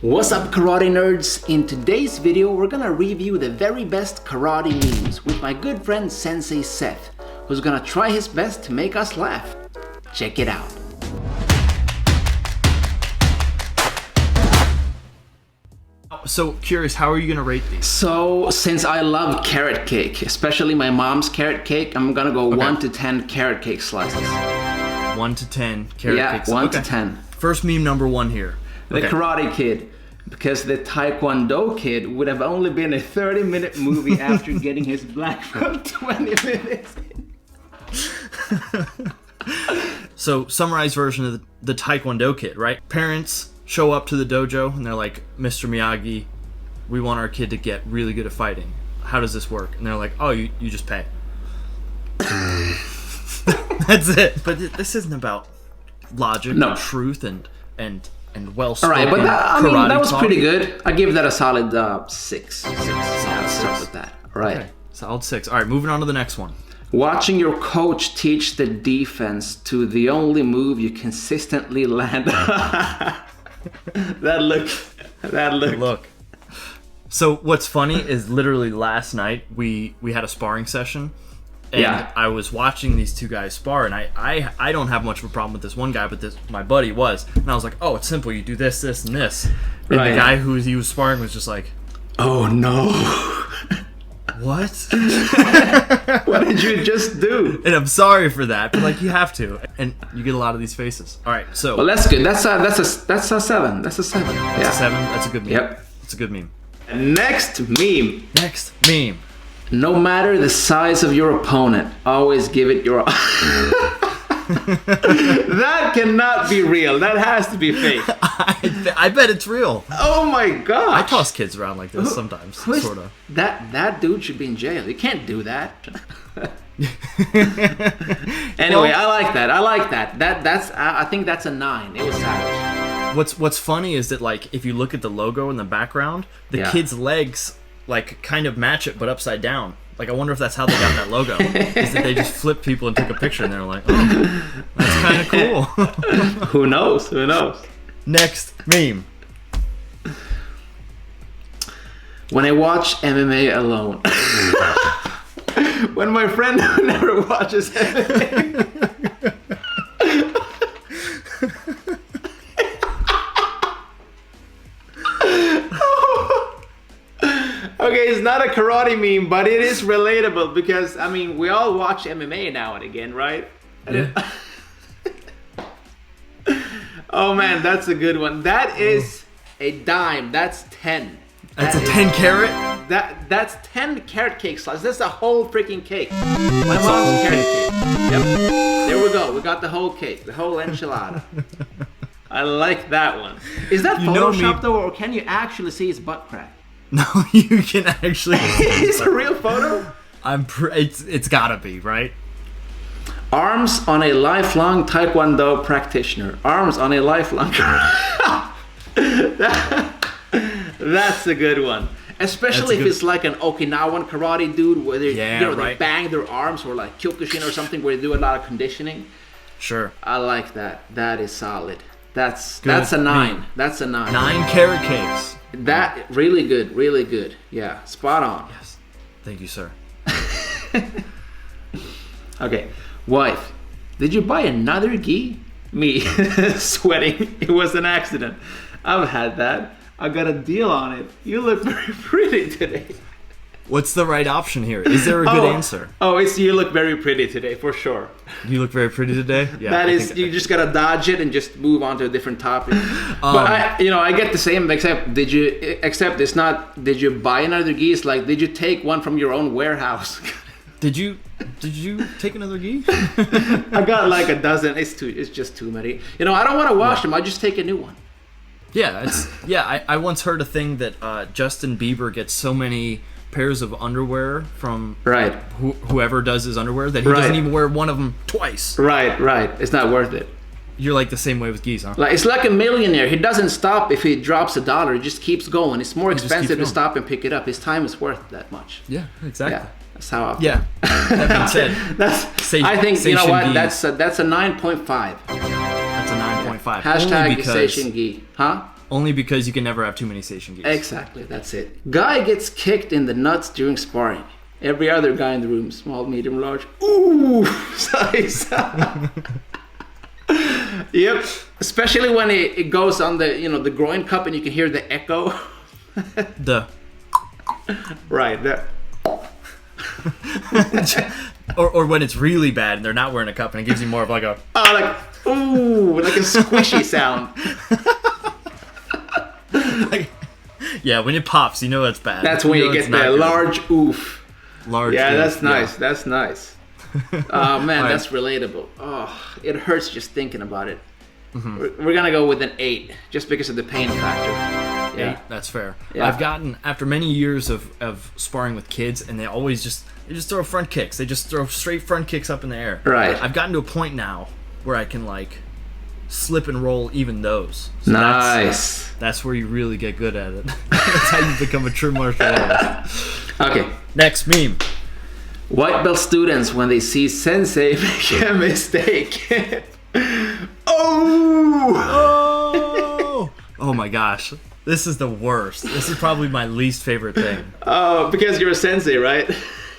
What's up, karate nerds? In today's video, we're gonna review the very best karate memes with my good friend Sensei Seth, who's gonna try his best to make us laugh. Check it out. So curious, how are you gonna rate these? So, since I love carrot cake, especially my mom's carrot cake, I'm gonna go 1 to 10 carrot cake slices. 1 to 10 carrot cakes. Yeah, 1 to 10. First meme number 1 here. The Karate Kid, because the Taekwondo Kid would have only been a 30-minute movie after getting his black belt 20 minutes in. So, summarized version of the Taekwondo Kid, right? Parents show up to the dojo and they're like, Mr. Miyagi, we want our kid to get really good at fighting. How does this work? And they're like, oh, you just pay. That's it. But this isn't about logic and truth and well-spoken. All right, but that was talk. pretty good. I give that a solid 6. Solid Let's start 6. with that. All right. Okay. Solid 6. All right, moving on to the next one. Watching your coach teach the defense to the only move you consistently land. That look. So what's funny is literally last night we had a sparring session. And I was watching these two guys spar, and I don't have much of a problem with this one guy, but my buddy was. And I was like, oh, it's simple. You do this, this, and this. And the guy who he was sparring was just like, oh, no. What? What did you just do? And I'm sorry for that, but like you have to. And you get a lot of these faces. All right, so. Well, that's good. That's a 7. That's a 7. That's a 7. That's a good meme. Yep. It's a good meme. Next meme. No matter the size of your opponent, always give it your all. That cannot be real. That has to be fake. I bet it's real. Oh my god! I toss kids around like this sometimes, sort of. That dude should be in jail. You can't do that. Anyway, I like that. I think that's a 9. It was savage. What's funny is that like if you look at the logo in the background, the kid's legs like kind of match it but upside down. Like I wonder if that's how they got that logo. Is that they just flipped people and took a picture and they're like, oh, that's kind of cool. Who knows? Next meme. When I watch MMA Alone. When my friend who never watches MMA. Okay, it's not a karate meme, but it is relatable because, I mean, we all watch MMA now and again, right? Yeah. Oh man, that's a good one. That is a dime. That's 10. That's a 10 carrot? That's 10 carrot cake slices. That's a whole freaking cake. My mom's carrot cake. Yep. There we go. We got the whole cake, the whole enchilada. I like that one. Is that Photoshop though, or can you actually see his butt crack? No, you can actually. It's a real photo? It's gotta be, right? Arms on a lifelong Taekwondo practitioner. Arms on a lifelong. That's a good one. Especially if it's like an Okinawan karate dude where they, they bang their arms, or like Kyokushin or something where they do a lot of conditioning. Sure. I like that. That is solid. That's a 9. That's a 9. 9 carrot cakes. That really good. Yeah, spot on. Yes. Thank you, sir. Okay, wife, did you buy another gi? Me, sweating. It was an accident. I've had that. I got a deal on it. You look very pretty today. What's the right option here? Is there a good answer? Oh, it's you look very pretty today, for sure. You look very pretty today? Yeah. That is, you just gotta dodge it and just move on to a different topic. But I get the same, except it's not, did you buy another gi? It's like, did you take one from your own warehouse? Did you take another gi? I got like a dozen. It's just too many. I don't want to wash them. I just take a new one. Yeah, I once heard a thing that Justin Bieber gets so many pairs of underwear from whoever does his underwear that he doesn't even wear one of them twice. Right. It's not worth it. You're like the same way with geese, huh? Like, it's like a millionaire. He doesn't stop if he drops $1. He just keeps going. It's more expensive to stop and pick it up. His time is worth that much. Yeah, exactly. Yeah, that's how I feel. Yeah. That being said, I think, you know what? That's a 9.5. That's a 9.5. Hashtag Seishin Gi. Huh? Only because you can never have too many station geese. Exactly, that's it. Guy gets kicked in the nuts during sparring. Every other guy in the room, small, medium, large. Ooh, size. Yep. Especially when it goes on the the groin cup and you can hear the echo. Right. Or when it's really bad and they're not wearing a cup and it gives you more of like a ooh, like a squishy sound. Yeah, when it pops, you know that's bad. That's when you get the large oof. Large. Yeah, oof, that's nice. Yeah. That's nice. Oh man, Right. that's relatable. Oh, it hurts just thinking about it. Mm-hmm. We're gonna go with an 8, just because of the pain factor. Yeah, 8, that's fair. Yeah. I've gotten, after many years of sparring with kids, and they always just throw front kicks. They just throw straight front kicks up in the air. Right. I've gotten to a point now where I can like slip and roll even those. So nice. That's where you really get good at it. That's how you become a true martial artist. Okay. Next meme. White belt students, when they see Sensei make a mistake. Oh! Oh my gosh. This is the worst. This is probably my least favorite thing. Oh, because you're a Sensei, right?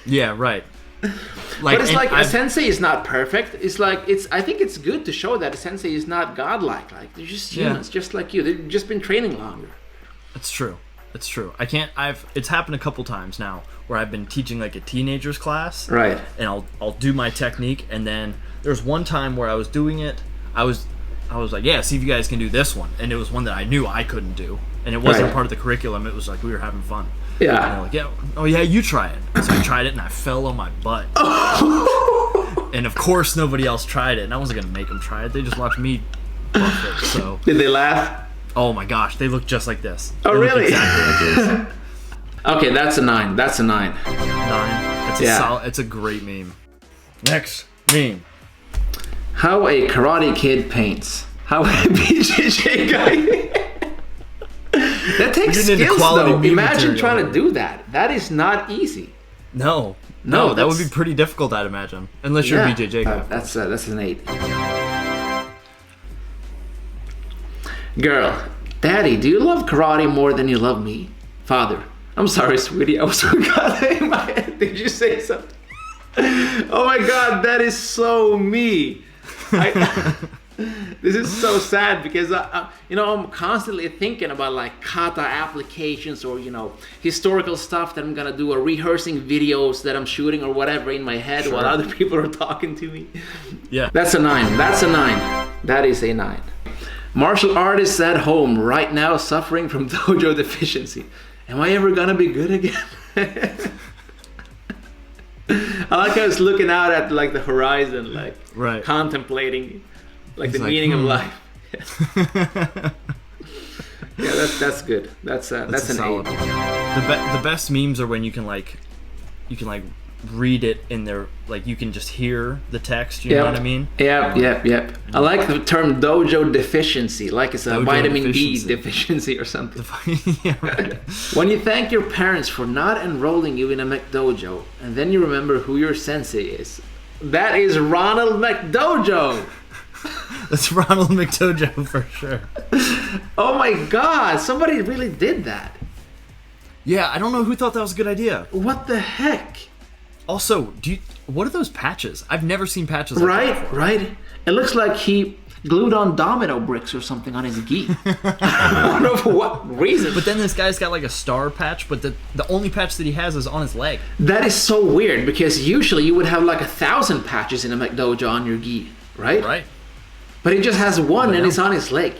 Yeah, right. But it's like a Sensei is not perfect. It's like I think it's good to show that a Sensei is not godlike. Like they're just humans, just like you. They've just been training longer. It's true. It's true. It's happened a couple times now where I've been teaching like a teenager's class. Right. And I'll do my technique, and then there's one time where I was doing it. I was like, yeah, see if you guys can do this one. And it was one that I knew I couldn't do. And it wasn't part of the curriculum. It was like we were having fun. Yeah. And they're like, yeah, oh yeah, you try it. So I tried it and I fell on my butt. And of course nobody else tried it. And I wasn't going to make them try it. They just watched me buff it. So. Did they laugh? Oh my gosh, they look just like this. Oh, They look really? exactly like this. Okay, that's a 9. That's a 9. 9. It's a solid, it's a great meme. Next meme. How a karate kid paints. How a BJJ guy. That takes skills, though. Imagine trying to do that. That is not easy. No, that would be pretty difficult, I'd imagine. Unless you're a BJJ guy. That's an 8. Girl, Daddy, do you love karate more than you love me? Father, I'm sorry, sweetie. I was forgot in my head. Did you say something? Oh my God, that is so me. This is so sad because I'm constantly thinking about like kata applications or historical stuff that I'm gonna do, or rehearsing videos that I'm shooting or whatever in my head while other people are talking to me. Yeah, that's a 9. That's a 9. That is a 9. Martial artists at home right now suffering from Dojo Deficiency. Am I ever gonna be good again? I like how it's looking out at like the horizon, like contemplating like the meaning of life. Yeah, that's good. That's an 8. The best memes are when you can read it in there, like you can just hear the text. You know what I mean? Yep. I like the term Dojo Deficiency, like it's a Dojo vitamin deficiency. D deficiency or something. Yeah, right. When you thank your parents for not enrolling you in a McDojo, and then you remember who your sensei is. That is Ronald McDojo. That's Ronald McDojo for sure. Oh my God, somebody really did that. Yeah, I don't know who thought that was a good idea. What the heck? Also, what are those patches? I've never seen patches like that before. Right. It looks like he glued on domino bricks or something on his gi. I don't know for what reason. But then this guy's got like a star patch, but the only patch that he has is on his leg. That is so weird because usually you would have like 1,000 patches in a McDojo on your gi, right? Right. But he just has one and it's on his leg.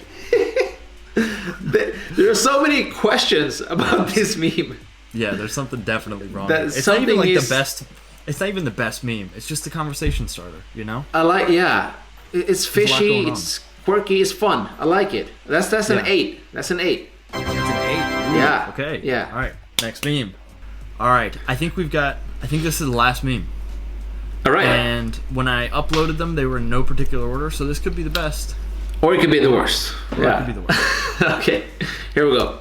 There are so many questions about this meme. Yeah, there's something definitely wrong. It's not even like the best. It's not even the best meme. It's just a conversation starter, you know? I like, it's fishy, it's quirky, it's fun. I like it. That's an 8. That's an 8. That's an 8. Ooh, yeah. Okay. Yeah. All right. Next meme. All right. I think this is the last meme. All right. And when I uploaded them, they were in no particular order, so this could be the best. Or it could be the worst. It could be the worst. Okay. Here we go.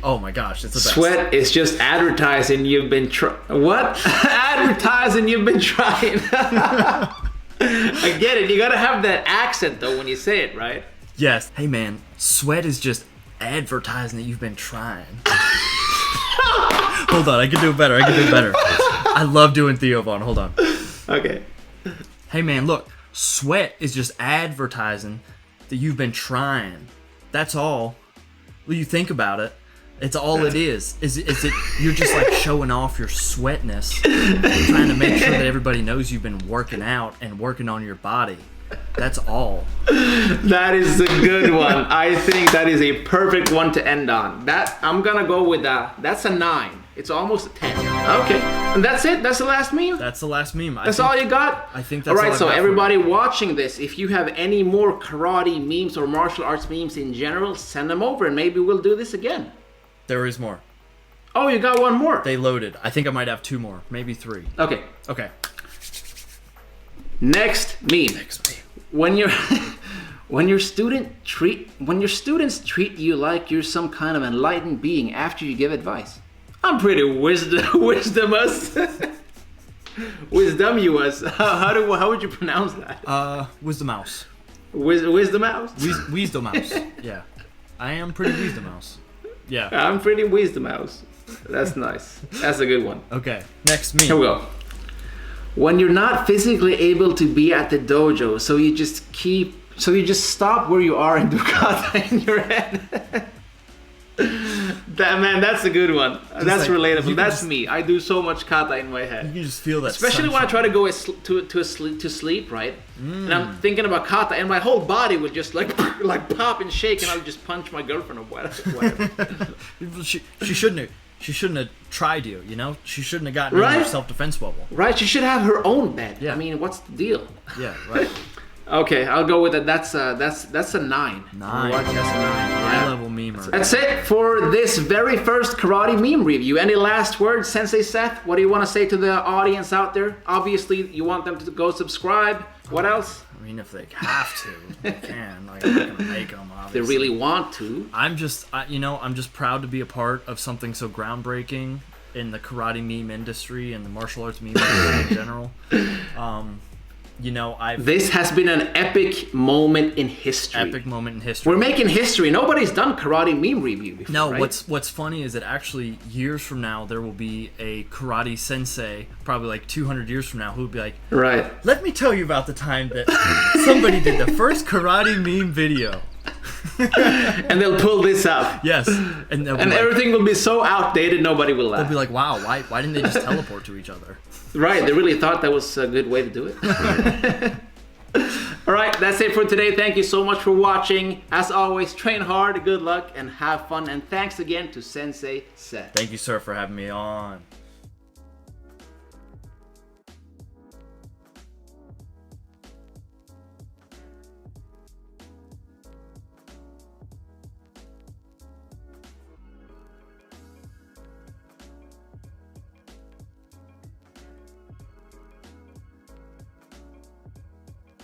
Oh my gosh, it's the best. Sweat is just advertising you've been what? Advertising you've been trying. I get it. You gotta have that accent though when you say it, right? Yes. Hey man, sweat is just advertising that you've been trying. Hold on, I can do it better. I love doing Theo Vaughn. Hold on. Okay. Hey man, look, sweat is just advertising that you've been trying. That's all. When you think about it, it's all it is. Is it you're just like showing off your sweatness, trying to make sure that everybody knows you've been working out and working on your body. That's all. That is a good one. I think that is a perfect one to end on. That I'm gonna go with that's a 9. It's almost a 10. Okay, and that's it. That's the last meme. That's the last meme. That's all you got. I think that's all right. I So got everybody watching this, if you have any more karate memes or martial arts memes in general, send them over, and maybe we'll do this again. There is more. Oh, you got one more. They loaded. I think I might have 2 more, maybe 3. Okay. Next meme. When your students treat you like you're some kind of enlightened being after you give advice. I'm pretty wisdomous. Wisdomous. How would you pronounce that? Wisdomouse. Wisdomouse? Wisdomouse. Yeah. I am pretty Wisdomouse. Yeah. I'm pretty Wisdomouse. That's nice. That's a good one. Okay. Next meme. Here we go. When you're not physically able to be at the dojo, so you just stop where you are and do kata in your head. That's a good one. That's like, relatable. That's me. I do so much kata in my head. You just feel that. Especially when I try to go to sleep, right? And I'm thinking about kata, and my whole body would just like pop and shake, and I would just punch my girlfriend or whatever. She shouldn't have tried you, you know? She shouldn't have gotten in her self-defense bubble. Right, she should have her own bed. Yeah. I mean, what's the deal? Yeah, right. Okay, I'll go with it. That's a 9. 9. That's a 9. High-level memer. That's it for this very first karate meme review. Any last words, Sensei Seth? What do you want to say to the audience out there? Obviously, you want them to go subscribe. What else? I mean, if they have to, they can. Like, I'm not gonna make them, obviously. They really want to. I'm just proud to be a part of something so groundbreaking in the karate meme industry and the martial arts meme industry in general. This has been an epic moment in history. We're making history. Nobody's done karate meme review before. No, right? what's funny is that actually years from now there will be a karate sensei, probably like 200 years from now, who will be like, right. Let me tell you about the time that somebody did the first karate meme video. And they'll pull this up. Yes. And everything will be so outdated nobody will laugh. They'll be like, wow, why didn't they just teleport to each other? Right, they really thought that was a good way to do it. All right, that's it for today. Thank you so much for watching. As always, train hard, good luck, and have fun. And thanks again to Sensei Seth. Thank you, sir, for having me on.